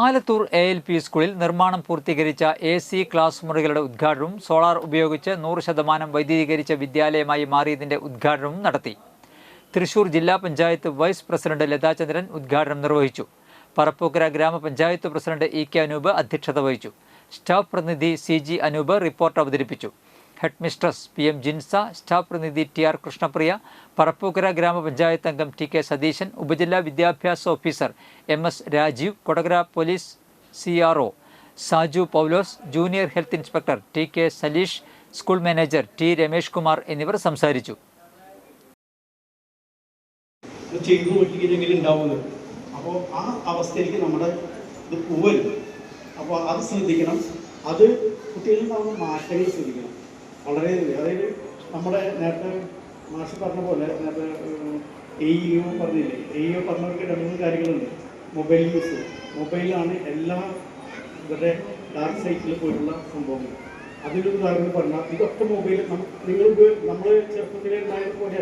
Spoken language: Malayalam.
ആലത്തൂർ ALP സ്കൂളിൽ നിർമ്മാണം പൂർത്തീകരിച്ച AC ക്ലാസ് മുറികളുടെ ഉദ്ഘാടനവും സോളാർ ഉപയോഗിച്ച് 100% വൈദ്യുതീകരിച്ച വിദ്യാലയമായി മാറിയതിന്റെ ഉദ്ഘാടനവും നടത്തി. തൃശൂർ ജില്ലാ പഞ്ചായത്ത് വൈസ് പ്രസിഡന്റ് ലതാചന്ദ്രൻ ഉദ്ഘാടനം നിർവഹിച്ചു. പറപ്പൂക്കര ഗ്രാമപഞ്ചായത്ത് പ്രസിഡന്റ് EK അനൂപ് അധ്യക്ഷത വഹിച്ചു. സ്റ്റാഫ് പ്രതിനിധി CG അനൂപ് റിപ്പോർട്ട് അവതരിപ്പിച്ചു. Head mistress PM Jinsa, staff പ്രതിനിധി TR കൃഷ്ണപ്രിയ, പറപ്പൂക്കര ഗ്രാമപഞ്ചായത്ത് അംഗം TK സതീശൻ, ഉപജില്ലാ വിദ്യാഭ്യാസ officer MS Rajeev, Kodakara police CRO Saju Paulose, junior health inspector TK Saleesh, school manager T Ramesh Kumar എന്നിവർ സംസാരിച്ചു. അപ്പോൾ ആ അവസ്ഥയിലേക്ക് നമ്മുടെ ഇത് പോവരുത്. അപ്പോൾ അത് ശ്രദ്ധിക്കണം. അത് കുട്ടികളിൽ നമ്മൾ മാറ്റങ്ങൾ ശ്രദ്ധിക്കണം. വളരെ അതായത് നമ്മുടെ നേരത്തെ മാഷ് പറഞ്ഞ പോലെ നേരത്തെ AEO പറഞ്ഞില്ലേ, AEO പറഞ്ഞവർക്ക് 2-3 കാര്യങ്ങളുണ്ട്. മൊബൈൽ യൂസ്, മൊബൈലാണ് എല്ലാ ഇവരുടെ ഡാർക്ക് സൈറ്റിൽ പോയിട്ടുള്ള സംഭവങ്ങൾ. അതിലൊരു ഉദാഹരണം പറഞ്ഞാൽ ഇതൊക്കെ മൊബൈൽ നമ്മൾ ചെറുപ്പത്തിലെ ഉണ്ടായത് പോലെയല്ല.